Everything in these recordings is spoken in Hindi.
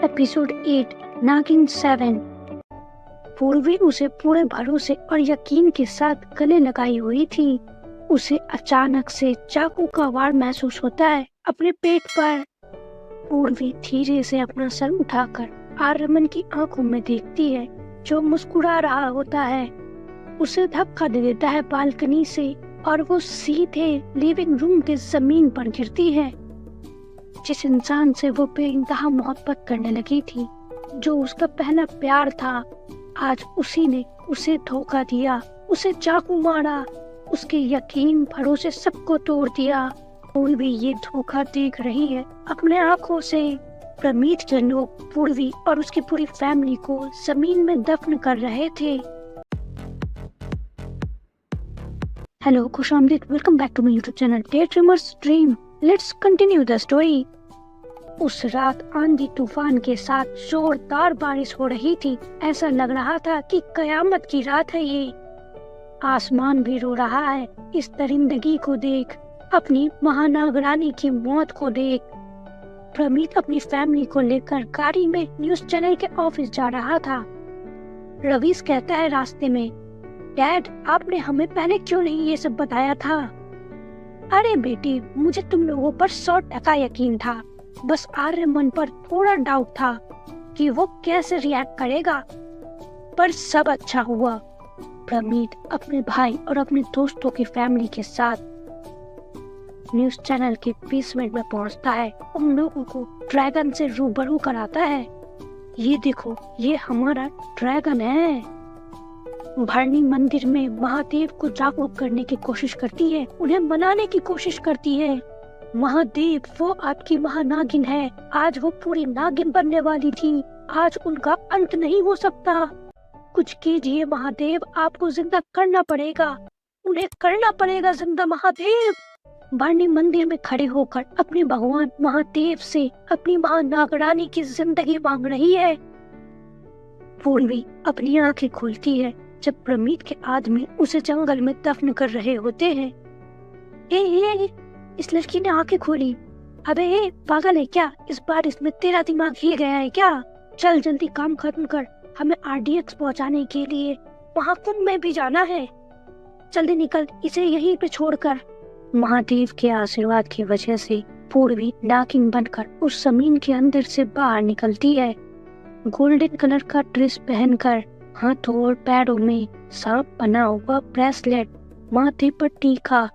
एपिसोड 8 नागिन 7। पूर्वी उसे पूरे भरोसे और यकीन के साथ गले लगाई हुई थी। उसे अचानक से चाकू का वार महसूस होता है अपने पेट पर। पूर्वी धीरे से अपना सर उठाकर आर्यमन की आंखों में देखती है जो मुस्कुरा रहा होता है। उसे धक्का दे देता है बालकनी से और वो सीधे लिविंग रूम के जमीन पर गिरती है। जिस इंसान से वो बेइंतहा मोहब्बत करने लगी थी, जो उसका पहला प्यार था, आज उसी ने उसे धोखा दिया, उसे चाकू मारा, उसके यकीन भरोसे सबको तोड़ दिया। कोई भी ये धोखा देख रही है अपने आंखों से। प्रमीत के लोग पूर्वी और उसकी पूरी फैमिली को जमीन में दफन कर रहे थे। हेलो, खुशामदीद, welcome back to my YouTube channel daydreamers dream. Let's continue the story. उस रात आंधी तूफान के साथ जोरदार बारिश हो रही थी। ऐसा लग रहा था कि कयामत की रात है ये। आसमान भी रो रहा है इस दरिंदगी को देख, अपनी महानागरानी की मौत को देख। प्रमीत अपनी फैमिली को लेकर गाड़ी में न्यूज चैनल के ऑफिस जा रहा था। रवीश कहता है रास्ते में, डैड, आपने हमें पहले क्यों नहीं ये सब बताया था? अरे बेटी, मुझे तुम लोगों पर 100% यकीन था। बस आर्यमन पर थोड़ा डाउट था कि वो कैसे रिएक्ट करेगा, पर सब अच्छा हुआ। प्रमीत अपने भाई और अपने दोस्तों की फैमिली के साथ न्यूज चैनल के बेसमेंट में पहुंचता है। उन लोगों को ड्रैगन से रूबरू कराता है। ये देखो, ये हमारा ड्रैगन है। भरणी मंदिर में महादेव को जागरूक करने की कोशिश करती है, उन्हें मनाने की कोशिश करती है। महादेव, वो आपकी महानागिन है। आज वो पूरी नागिन बनने वाली थी। आज उनका अंत नहीं हो सकता। कुछ कीजिए महादेव, आपको जिंदा करना पड़ेगा, उन्हें करना पड़ेगा जिंदा। महादेव भरणी मंदिर में खड़े होकर अपने भगवान महादेव से अपनी महानागरानी की जिंदगी मांग रही है। पूर्वी अपनी आंखें खोलती है जब प्रमीत के आदमी उसे जंगल में दफन कर रहे होते हैं। ए, इस लड़की ने आंखें खोली। अबे पागल है क्या? इस बार इसमें तेरा दिमाग हिल गया है क्या? चल जल्दी काम खत्म कर, हमें आरडीएक्स पहुंचाने के लिए वहाँ कुंभ में भी जाना है। जल्दी निकल, इसे यहीं पे छोड़कर। महादेव के आशीर्वाद की वजह से पूर्वी नागिन बनकर उस जमीन के अंदर से बाहर निकलती है। गोल्डन कलर का ड्रेस पहनकर, हाथों और पैरों में सांप बना हुआ ब्रेसलेट, माथे पर टीका,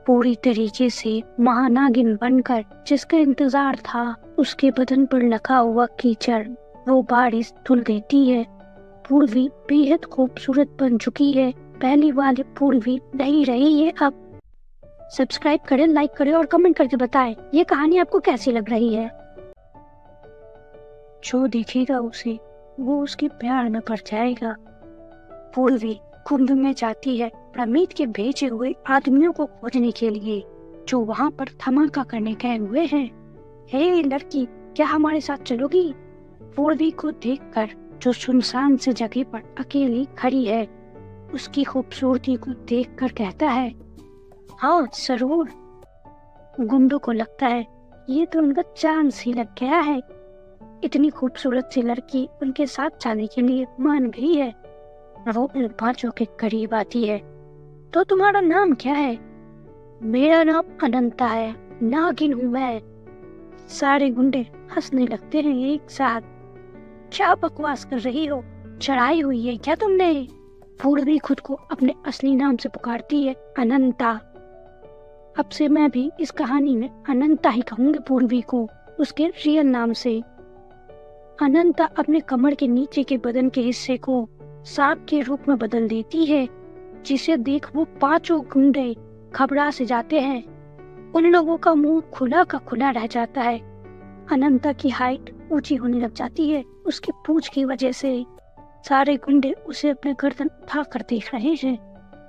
पूरी तरीके से महानागिन बनकर जिसका इंतजार था। उसके बदन पर लगा हुआ कीचड़ वो बारिश धुल देती है। पूर्वी बेहद खूबसूरत बन चुकी है। पहली वाली पूर्वी नहीं रही है अब। सब्सक्राइब करें, लाइक करें और कमेंट करके बताएं ये कहानी आपको कैसी लग रही है। जो देखेगा उसे, वो उसके प्यार में पड़ जाएगा। पूर्वी कुंभ में जाती है प्रमीत के भेजे हुए आदमियों को खोजने के लिए, जो वहाँ पर धमाका करने गए हुए हैं। हे लड़की, क्या हमारे साथ चलोगी? पूर्वी को देखकर जो सुनसान से जगह पर अकेली खड़ी है, उसकी खूबसूरती को देखकर कहता है, हाँ जरूर। गुंडों को लगता है ये तो उनका चांस ही लग गया है। इतनी खूबसूरत सी लड़की उनके साथ जाने के लिए मान गई है। वो उन पांचों के करीब आती है। तो तुम्हारा नाम क्या है? मेरा नाम अनंता है, नागिन हूँ मैं। सारे गुंडे हंसने लगते हैं एक साथ। क्या बकवास कर रही हो? चढ़ाई हुई है क्या तुमने? पूर्वी खुद को अपने असली नाम से पुकारती है, अनंता। अब से मैं भी इस कहानी में अनंता ही कहूंगी पूर्वी को, उसके रियल नाम से। अनंता अपने कमर के नीचे के बदन के हिस्से को सांप के रूप में बदल देती है, जिसे देख वो पांचों गुंडे घबरा से जाते हैं। उन लोगों का मुंह खुला का खुला रह जाता है। अनंता की हाइट ऊंची होने लग जाती है उसकी पूंछ की वजह से। सारे गुंडे उसे अपने गर्दन उठा कर देख रहे हैं,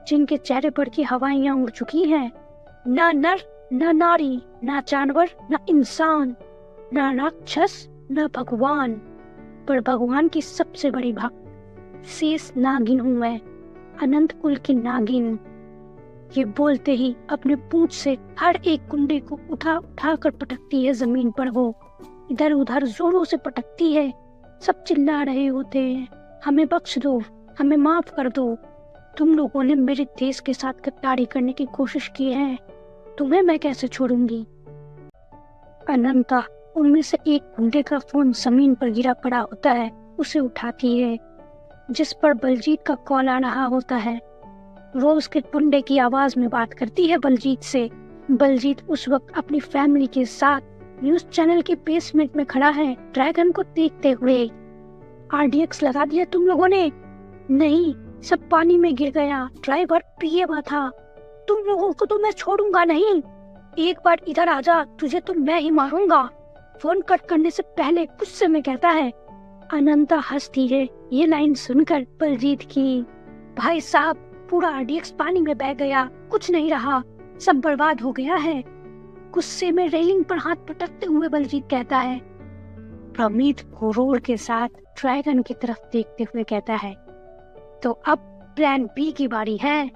जिनके चेहरे पर की हवाइयां उड़ चुकी हैं। ना नर, ना नारी, ना जानवर, ना इंसान, ना राक्षस, ना भगवान, पर भगवान की सबसे बड़ी भक्त शेष नागिन हूँ मैं, अनंत कुल की नागिन। ये बोलते ही अपने पूंछ से हर एक गुंडे को उठा उठा कर पटकती है जमीन पर। वो इधर उधर जोरों से पटकती है। सब चिल्ला रहे होते हैं, हमें बख्श दो, हमें माफ कर दो, तुम लोगों ने मेरे देश के साथ गद्दारी करने की कोशिश की है, तुम्हें मैं कैसे छोड़ूंगी। अनंता उनमें से एक गुंडे का फोन जमीन पर गिरा पड़ा होता है, उसे उठाती है, जिस पर बलजीत का कॉल आ रहा होता है। वो उसके गुंडे की आवाज में बात करती है बलजीत से। बलजीत उस वक्त अपनी फैमिली के साथ न्यूज चैनल के बेसमेंट में खड़ा है, ड्रैगन को देखते हुए। आरडीएक्स लगा दिया तुम लोगों ने? नहीं, सब पानी में गिर गया, ड्राइवर पिए हुआ था, तुम लोगों को तो मैं छोड़ूंगा नहीं, एक बार इधर आजा, तुझे तो मैं ही मारूंगा। फोन कट करने से पहले गुस्से में कहता है। अनंता हंसती है ये लाइन सुनकर बलजीत की। भाई साहब, पूरा आरडीएक्स पानी में बह गया, कुछ नहीं रहा, सब बर्बाद हो गया है। गुस्से में रेलिंग पर हाथ पटकते हुए बलजीत कहता है। प्रमीत गुरूर के साथ ड्रैगन की तरफ देखते हुए कहता है, तो अब प्लान बी की बारी है।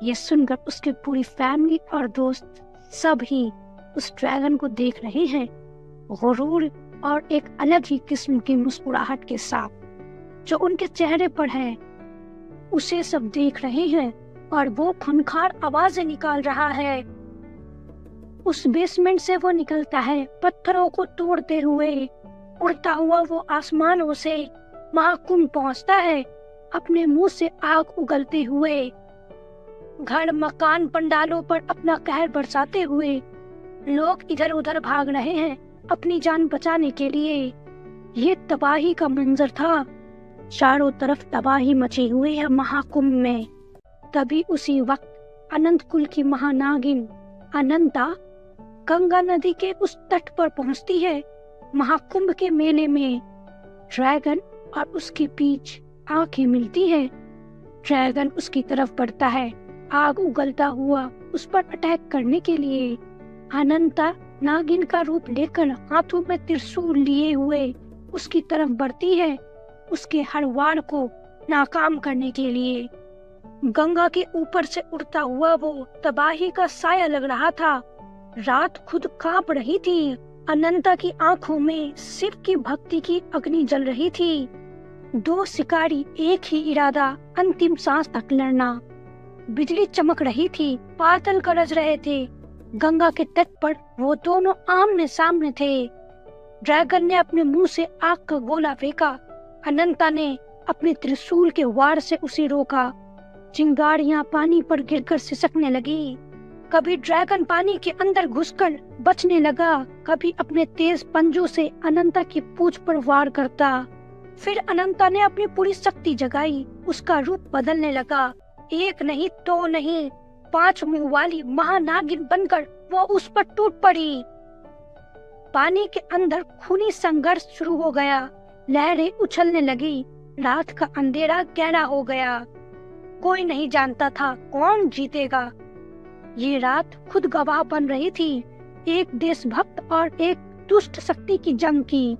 ये सुनकर उसकी पूरी फैमिली और दोस्त सब ही उस ड्रैगन को देख रहे हैं, गुरूर और एक अलग ही किस्म की मुस्कुराहट के साथ जो उनके चेहरे पर है। उसे सब देख रहे हैं और वो खूंखार आवाजें निकाल रहा है। उस बेसमेंट से वो निकलता है, पत्थरों को तोड़ते हुए, उड़ता हुआ वो आसमानों से महाकुंभ पहुंचता है, अपने मुंह से आग उगलते हुए, घर मकान पंडालों पर अपना कहर बरसाते हुए। लोग इधर उधर भाग रहे हैं अपनी जान बचाने के लिए। ये तबाही का मंजर था, चारों तरफ तबाही मची हुई है महाकुंभ में। तभी उसी वक्त अनंत कुल की महानागिन अनंता गंगा नदी के उस तट पर पहुंचती है। महाकुंभ के मेले में ड्रैगन और उसके बीच आंखें मिलती है। ड्रैगन उसकी तरफ बढ़ता है, आग उगलता हुआ उस पर अटैक करने के लिए। अनंता नागिन का रूप लेकर हाथों में त्रिशूल लिए हुए उसकी तरफ बढ़ती है, उसके हर वार को नाकाम करने के लिए। गंगा के ऊपर से उड़ता हुआ वो तबाही का साया लग रहा था। रात खुद कांप रही थी। अनंता की आंखों में शिव की भक्ति की अग्नि जल रही थी। दो शिकारी, एक ही इरादा, अंतिम सांस तक लड़ना। बिजली चमक रही थी, बादल गरज रहे थे। गंगा के तट पर वो दोनों आमने सामने थे। ड्रैगन ने अपने मुंह से आग का गोला फेंका। अनंता ने अपने त्रिशूल के वार से उसे रोका। चिंगारियां पानी पर गिरकर सिसकने लगी। कभी ड्रैगन पानी के अंदर घुसकर बचने लगा, कभी अपने तेज पंजों से अनंता की पूंछ पर वार करता। फिर अनंता ने अपनी पूरी शक्ति जगाई, उसका रूप बदलने लगा। एक नहीं, दो नहीं, 5 मुंह वाली महानागिन बनकर वो उस पर टूट पड़ी। पानी के अंदर खूनी संघर्ष शुरू हो गया। लहरें उछलने लगी। रात का अंधेरा गहरा हो गया। कोई नहीं जानता था कौन जीतेगा। ये रात खुद गवाह बन रही थी, एक देशभक्त और एक दुष्ट शक्ति की जंग की।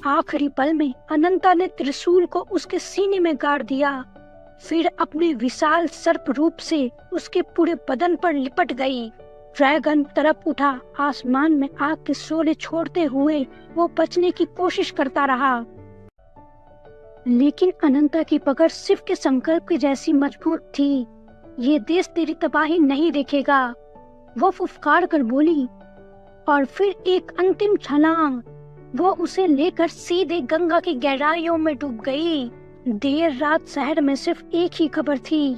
आखिरी पल में अनंता ने त्रिशूल को उसके सीने में गाड़ दिया, फिर अपने विशाल सर्प रूप से उसके पूरे बदन पर लिपट गई। ड्रैगन तरफ उठा, आसमान में आग के शोले छोड़ते हुए वो बचने की कोशिश करता रहा। लेकिन अनंता की पकड़ शिव के संकल्प की जैसी मजबूत थी। ये देश तेरी तबाही नहीं देखेगा, वो फुफकार कर बोली। और फिर एक अंतिम छलांग, वो उसे लेकर सीधे गंगा की गहराइयों में डूब गई। देर रात शहर में सिर्फ एक ही खबर थी।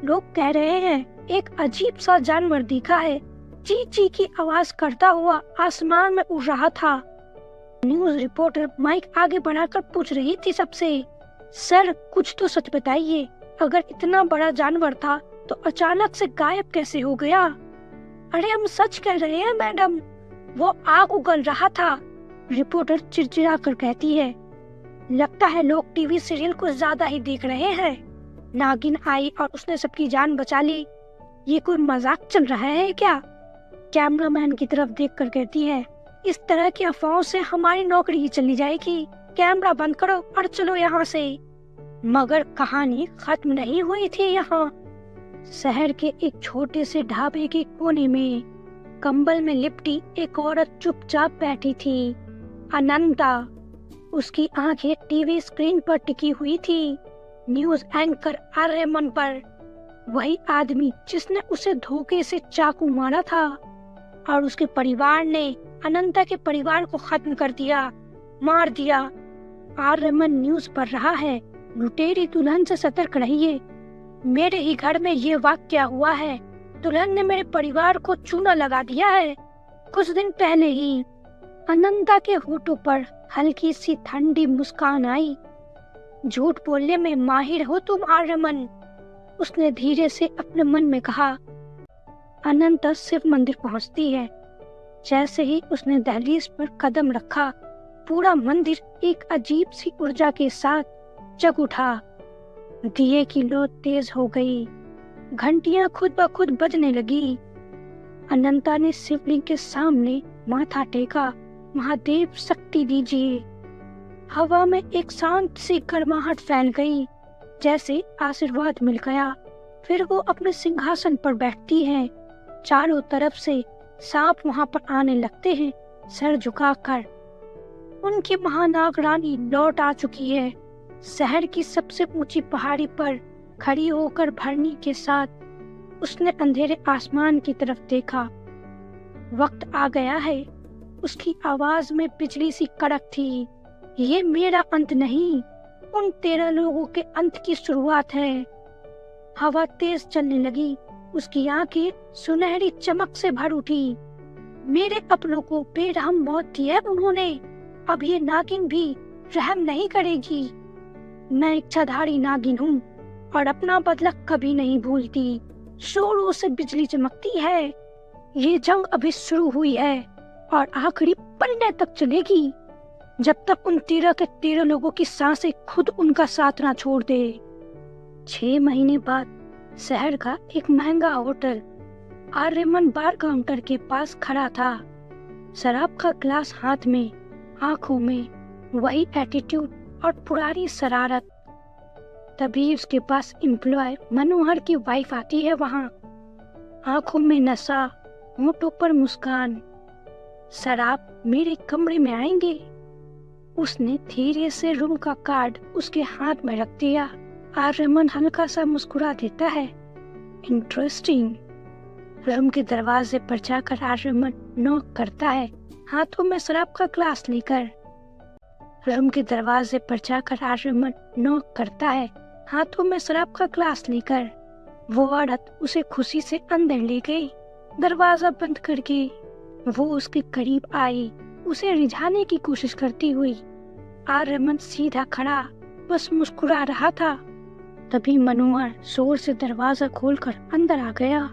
लोग कह रहे हैं एक अजीब सा जानवर दिखा है, ची ची की आवाज करता हुआ आसमान में उड़ रहा था। न्यूज रिपोर्टर माइक आगे बढ़ाकर पूछ रही थी सबसे, सर कुछ तो सच बताइए, अगर इतना बड़ा जानवर था तो अचानक से गायब कैसे हो गया? अरे हम सच कह रहे हैं मैडम, वो आग उगल रहा था, रिपोर्टर चिड़चिड़ा कर कहती है। लगता है लोग टीवी सीरियल को ज्यादा ही देख रहे हैं। नागिन आई और उसने सबकी जान बचा ली। ये कोई मजाक चल रहा है क्या? कैमरामैन की तरफ देखकर कहती है, इस तरह की अफवाहों से हमारी नौकरी ही चली जाएगी। कैमरा बंद करो और चलो यहाँ से। मगर कहानी खत्म नहीं हुई थी। यहाँ शहर के एक छोटे से ढाबे के कोने में कंबल में लिपटी एक औरत चुपचाप बैठी थी। अनंता। उसकी आंखें टीवी स्क्रीन पर टिकी हुई थी, न्यूज एंकर आर्यमन पर। वही आदमी जिसने उसे धोखे से चाकू मारा था, और उसके परिवार ने अनंता के परिवार को खत्म कर दिया, मार दिया। आर्यमन न्यूज पढ़ रहा है, लुटेरी दुल्हन से सतर्क रहिए, मेरे ही घर में ये वाकया हुआ है, दुल्हन ने मेरे परिवार को चूना लगा दिया है। कुछ दिन पहले ही अनंता के होठों पर हल्की सी ठंडी मुस्कान आई। झूठ बोलने में माहिर हो तुम आर्यमन, उसने धीरे से अपने मन में कहा। अनंता शिव मंदिर पहुंचती है। जैसे ही उसने दहलीज पर कदम रखा, पूरा मंदिर एक अजीब सी ऊर्जा के साथ जग उठा। दिए की लो तेज हो गई, घंटियां खुद ब खुद बजने लगी। अनंता ने शिवलिंग के सामने माथा टेका, महादेव शक्ति दीजिए। हवा में एक शांत सी गर्माहट फैल गई, जैसे आशीर्वाद मिल गया। फिर वो अपने सिंहासन पर बैठती है। चारों तरफ से सांप वहां पर आने लगते हैं, सर झुकाकर। उनकी महानाग रानी लौट आ चुकी है। शहर की सबसे ऊंची पहाड़ी पर खड़ी होकर भरनी के साथ उसने अंधेरे आसमान की तरफ देखा। वक्त आ गया है, उसकी आवाज में बिजली सी कड़क थी। ये मेरा अंत नहीं, उन 13 लोगों के अंत की शुरुआत है। हवा तेज चलने लगी, उसकी आंखें सुनहरी चमक से भर उठी। मेरे अपनों को बेरहम मौत दी है उन्होंने, अब ये नागिन भी रहम नहीं करेगी। मैं इच्छाधारी नागिन हूँ और अपना बदला कभी नहीं भूलती। जोरों से बिजली चमकती है। ये जंग अभी शुरू हुई है और आखिरी पलने तक चलेगी, जब तक उन 13 के 13 लोगों की सांसें खुद उनका साथ ना छोड़ दे। 6 महीने बाद शहर का एक महंगा होटल आर्यमन बार काउंटर के पास खड़ा था। शराब का ग्लास हाथ में, आंखों में वही एटीट्यूड और पुरानी शरारत। तभी उसके पास एम्प्लॉय मनोहर की वाइफ आती है वहां। आंखों में नशा, होठों पर मुस्कान। शराब मेरे कमरे में आएंगे। उसने धीरे से रूम का कार्ड उसके हाथ में रख दिया। आर्यमन हल्का सा मुस्कुरा देता है। इंटरेस्टिंग। रूम के दरवाजे पर जाकर आर्यमन नॉक करता है, हाथों में शराब का ग्लास लेकर। रूम के दरवाजे पर जाकर आर्यमन नॉक करता है, हाथों में शराब का ग्लास लेकर। वो औरत उसे खुशी से अंदर ले गई। दरवाजा बंद करके वो उसके करीब आई, उसे रिझाने की कोशिश करती हुई। आर्यमन सीधा खड़ा बस मुस्कुरा रहा था। तभी मनोहर जोर से दरवाजा खोलकर अंदर आ गया।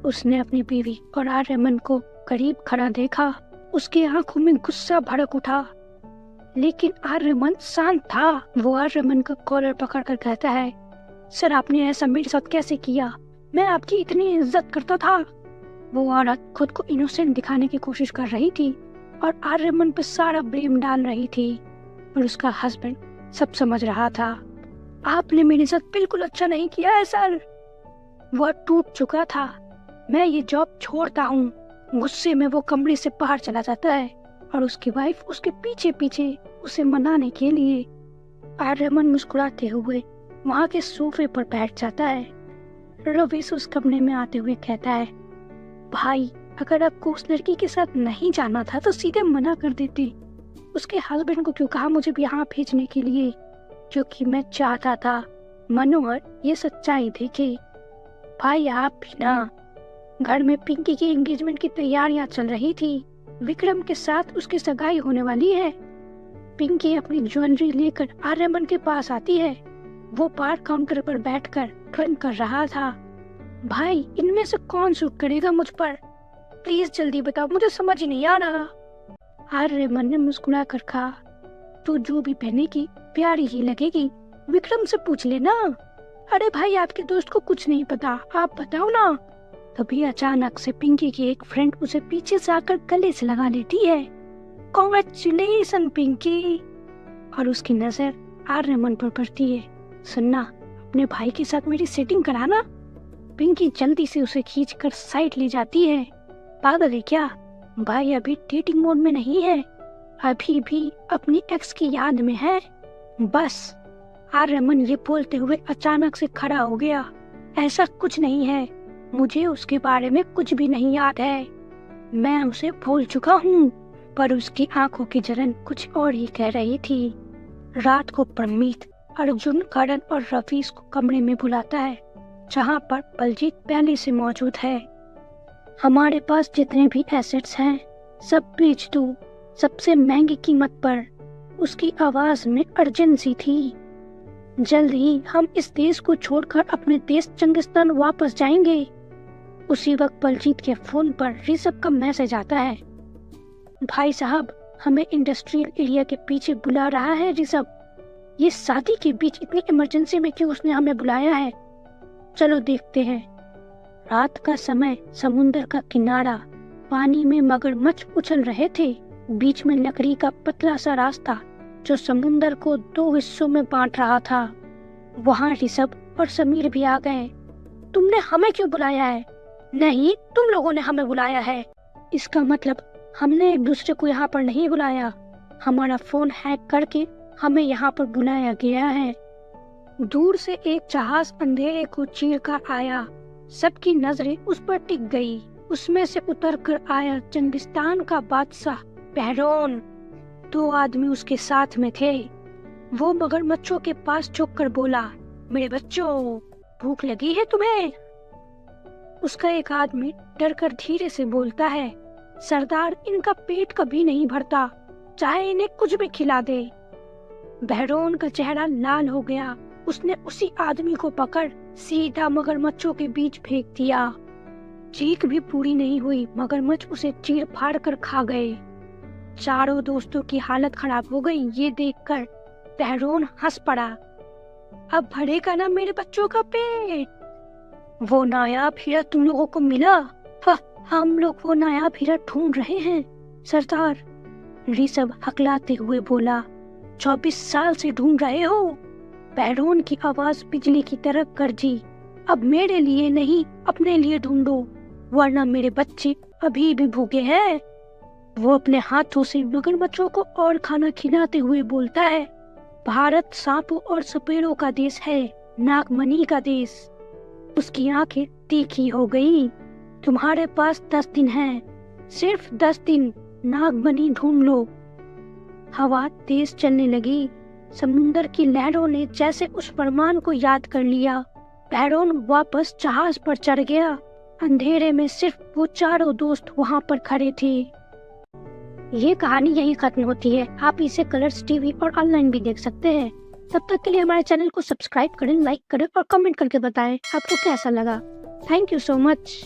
उसने अपनी बीवी और आर्यमन को करीब खड़ा देखा। उसकी आंखों में गुस्सा भड़क उठा, लेकिन आर्यमन शांत था। वो आर्यमन का कॉलर पकड़कर कहता है, सर आपने ऐसा मेरे साथ कैसे किया? मैं आपकी इतनी इज्जत करता था। वो औरत खुद को इनोसेंट दिखाने की कोशिश कर रही थी और आर्यमन पर सारा ब्लेम डाल रही थी, पर उसका हस्बैंड सब समझ रहा था। आपने मेरे साथ बिल्कुल अच्छा नहीं किया है सर। वह टूट चुका था। मैं ये जॉब छोड़ता हूँ। गुस्से में वो कमरे से बाहर चला जाता है और उसकी वाइफ उसके पीछे पीछे उसे मनाने के लिए। आर्यमन मुस्कुराते हुए वहाँ के सोफे पर बैठ जाता है। रवीश उस कमरे में आते हुए कहता है, भाई अगर आपको उस लड़की के साथ नहीं जाना था तो सीधे मना कर देते। उसके हस्बैंड को क्यों कहा मुझे भी यहाँ भेजने के लिए, क्योंकि मैं चाहता था मनोहर ये सच्चाई देखे। भाई आप भी ना। घर में पिंकी की एंगेजमेंट की तैयारियां चल रही थी। विक्रम के साथ उसकी सगाई होने वाली है। पिंकी अपनी ज्वेलरी लेकर आर्यमन के पास आती है। वो बार काउंटर पर बैठकर ड्रिंक कर रहा था। भाई इनमें से कौन सूट करेगा मुझ पर? प्लीज जल्दी बताओ, मुझे समझ नहीं आ रहा। आर्यमन ने मुस्कुरा कर कहा, तू जो भी पहनेगी प्यारी ही लगेगी। विक्रम से पूछ लेना। अरे भाई आपके दोस्त को कुछ नहीं पता, आप बताओ ना। तभी अचानक से पिंकी की एक फ्रेंड उसे पीछे से आकर गले से लगा लेती है। कांग्रेचुलेशन पिंकी। और उसकी नजर आर्यमन पर पड़ती है। सुनना, अपने भाई के साथ मेरी सेटिंग कराना। पिंकी जल्दी से उसे खींचकर साइड ले जाती है। पागल है क्या? भाई अभी डेटिंग मोड में नहीं है। अभी भी अपनी एक्स की याद में है। बस आर्यमन ये बोलते हुए अचानक से खड़ा हो गया। ऐसा कुछ नहीं है, मुझे उसके बारे में कुछ भी नहीं याद है। मैं उसे भूल चुका हूँ। पर उसकी आंखों की जलन कुछ और ही कह रही थी। रात को परमीत अर्जुन, करण और रफीस को कमरे में बुलाता है जहाँ पर बलजीत पहले से मौजूद है। हमारे पास जितने भी एसेट्स हैं सब बेच दो, सबसे महंगी कीमत पर। उसकी आवाज में अर्जेंसी थी। जल्द ही हम इस देश को छोड़कर अपने देश चंगिस्तान वापस जाएंगे। उसी वक्त बलजीत के फोन पर ऋषभ का मैसेज आता है। भाई साहब, हमें इंडस्ट्रियल एरिया के पीछे बुला रहा है ऋषभ। ये शादी के बीच इतनी इमरजेंसी में क्यों उसने हमें बुलाया है? चलो देखते हैं। रात का समय, समुंदर का किनारा, पानी में मगरमच्छ उछल रहे थे। बीच में लकड़ी का पतला सा रास्ता जो समुंदर को 2 हिस्सों में बांट रहा था। वहाँ ऋषभ और समीर भी आ गए। तुमने हमें क्यों बुलाया है? नहीं, तुम लोगों ने हमें बुलाया है। इसका मतलब हमने एक दूसरे को यहाँ पर नहीं बुलाया। हमारा फोन हैक करके हमें यहाँ पर बुलाया गया है। दूर से एक जहाज अंधेरे को चीरकर आया। सबकी नजरें उस पर टिक गई। उसमें से उतरकर आया चंगिस्तान का बादशाह बहरोन। 2 आदमी उसके साथ में थे। वो मगरमच्छों के पास झुक कर बोला, मेरे बच्चों, भूख लगी है तुम्हें? उसका एक आदमी डरकर धीरे से बोलता है, सरदार, इनका पेट कभी नहीं भरता, चाहे इन्हें कुछ भी खिला दे। बहरोन का चेहरा लाल हो गया। उसने उसी आदमी को पकड़ सीधा मगरमच्छों के बीच फेंक दिया। चीख भी पूरी नहीं हुई, मगरमच्छ उसे चीर फाड़ कर खा गए। चारों दोस्तों की हालत खराब हो गई। ये देखकर बहरोन हंस पड़ा। अब भरेगा ना मेरे बच्चों का पेट? वो नायाब हीरा तुम लोगों को मिला? हम लोग वो नायाब हीरा ढूंढ रहे हैं सरदार। ऋषभ हकलाते हुए बोला, 24 साल से ढूंढ रहे हो? बहरोन की आवाज बिजली की तरह गरजी। अब मेरे लिए नहीं, अपने लिए ढूंढो, वरना मेरे बच्चे अभी भी भूखे हैं। वो अपने हाथों से मगरमच्छों को और खाना खिलाते हुए बोलता है, भारत सांपों और सपेरों का देश है, नागमणि का देश। उसकी आंखें तीखी हो गई। तुम्हारे पास 10 दिन हैं, सिर्फ 10 दिन, नागमणि ढूंढ लो। हवा तेज चलने लगी। समुंदर की लहरों ने जैसे उस फरमान को याद कर लिया। बहरोन वापस जहाज पर चढ़ गया। अंधेरे में सिर्फ वो चारों दोस्त वहाँ पर खड़े थे। ये कहानी यहीं खत्म होती है। आप इसे कलर्स टीवी और ऑनलाइन भी देख सकते हैं। तब तक के लिए हमारे चैनल को सब्सक्राइब करें, लाइक करें और कमेंट करके बताएं आपको कैसा लगा। Thank you so much.